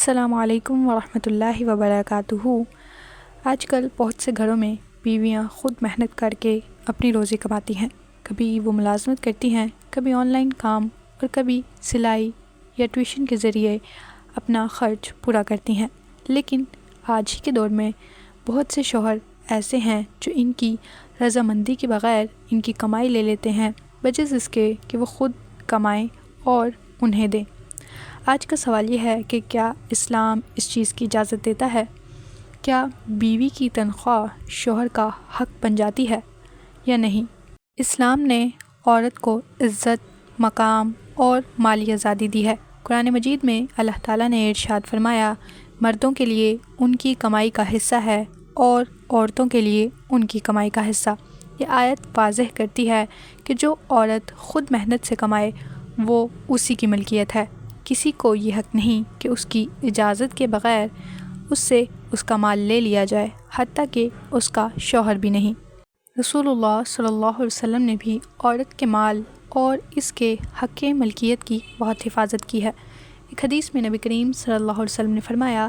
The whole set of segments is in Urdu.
السلام علیکم ورحمۃ اللہ وبرکاتہ۔ آج کل بہت سے گھروں میں بیویاں خود محنت کر کے اپنی روزی کماتی ہیں۔ کبھی وہ ملازمت کرتی ہیں، کبھی آن لائن کام اور کبھی سلائی یا ٹیوشن کے ذریعے اپنا خرچ پورا کرتی ہیں۔ لیکن آج ہی کے دور میں بہت سے شوہر ایسے ہیں جو ان کی رضامندی کے بغیر ان کی کمائی لے لیتے ہیں، بجز اس کے کہ وہ خود کمائیں اور انہیں دیں۔ آج کا سوال یہ ہے کہ کیا اسلام اس چیز کی اجازت دیتا ہے؟ کیا بیوی کی تنخواہ شوہر کا حق بن جاتی ہے یا نہیں؟ اسلام نے عورت کو عزت، مقام اور مالی آزادی دی ہے۔ قرآن مجید میں اللہ تعالیٰ نے ارشاد فرمایا، مردوں کے لیے ان کی کمائی کا حصہ ہے اور عورتوں کے لیے ان کی کمائی کا حصہ۔ یہ آیت واضح کرتی ہے کہ جو عورت خود محنت سے کمائے وہ اسی کی ملکیت ہے۔ کسی کو یہ حق نہیں کہ اس کی اجازت کے بغیر اس سے اس کا مال لے لیا جائے، حتیٰ کہ اس کا شوہر بھی نہیں۔ رسول اللہ صلی اللہ علیہ وسلم نے بھی عورت کے مال اور اس کے حق ملکیت کی بہت حفاظت کی ہے۔ ایک حدیث میں نبی کریم صلی اللہ علیہ وسلم نے فرمایا،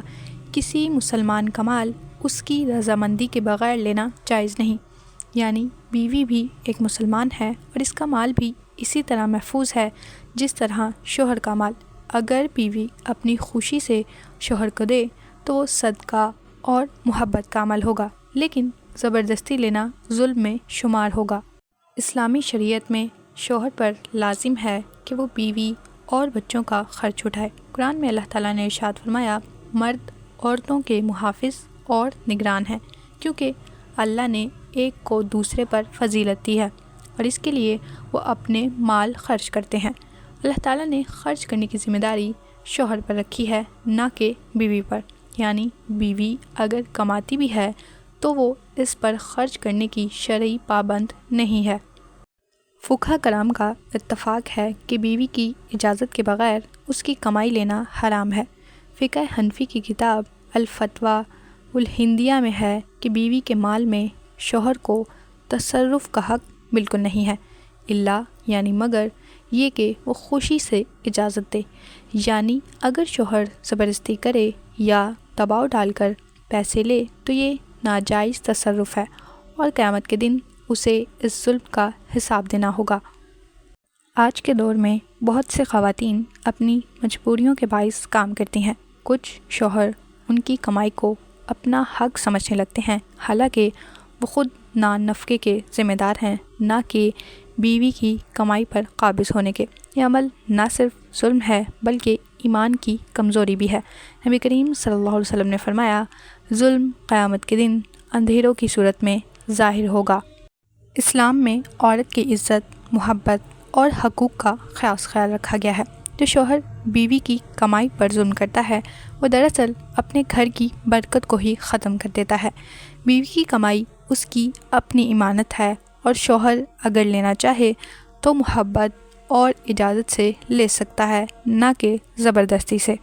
کسی مسلمان کا مال اس کی رضامندی کے بغیر لینا جائز نہیں۔ یعنی بیوی بھی ایک مسلمان ہے اور اس کا مال بھی اسی طرح محفوظ ہے جس طرح شوہر کا مال۔ اگر بیوی اپنی خوشی سے شوہر کو دے تو وہ صدقہ اور محبت کا عمل ہوگا، لیکن زبردستی لینا ظلم میں شمار ہوگا۔ اسلامی شریعت میں شوہر پر لازم ہے کہ وہ بیوی اور بچوں کا خرچ اٹھائے۔ قرآن میں اللہ تعالیٰ نے ارشاد فرمایا، مرد عورتوں کے محافظ اور نگران ہیں، کیونکہ اللہ نے ایک کو دوسرے پر فضیلت دی ہے اور اس کے لیے وہ اپنے مال خرچ کرتے ہیں۔ اللہ تعالیٰ نے خرچ کرنے کی ذمہ داری شوہر پر رکھی ہے، نہ کہ بیوی پر۔ یعنی بیوی اگر کماتی بھی ہے تو وہ اس پر خرچ کرنے کی شرعی پابند نہیں ہے۔ فقہاء کرام کا اتفاق ہے کہ بیوی کی اجازت کے بغیر اس کی کمائی لینا حرام ہے۔ فقہ حنفی کی کتاب الفتویٰ الہندیہ میں ہے کہ بیوی کے مال میں شوہر کو تصرف کا حق بالکل نہیں ہے، الا یعنی مگر یہ کہ وہ خوشی سے اجازت دے۔ یعنی اگر شوہر زبردستی کرے یا دباؤ ڈال کر پیسے لے تو یہ ناجائز تصرف ہے اور قیامت کے دن اسے اس ظلم کا حساب دینا ہوگا۔ آج کے دور میں بہت سے خواتین اپنی مجبوریوں کے باعث کام کرتی ہیں۔ کچھ شوہر ان کی کمائی کو اپنا حق سمجھنے لگتے ہیں، حالانکہ وہ خود نان نفقے کے ذمہ دار ہیں، نہ کہ بیوی کی کمائی پر قابض ہونے کے۔ یہ عمل نہ صرف ظلم ہے بلکہ ایمان کی کمزوری بھی ہے۔ نبی کریم صلی اللہ علیہ وسلم نے فرمایا، ظلم قیامت کے دن اندھیروں کی صورت میں ظاہر ہوگا۔ اسلام میں عورت کی عزت، محبت اور حقوق کا خاص خیال رکھا گیا ہے۔ جو شوہر بیوی کی کمائی پر ظلم کرتا ہے وہ دراصل اپنے گھر کی برکت کو ہی ختم کر دیتا ہے۔ بیوی کی کمائی اس کی اپنی امانت ہے اور شوہر اگر لینا چاہے تو محبت اور اجازت سے لے سکتا ہے، نہ کہ زبردستی سے۔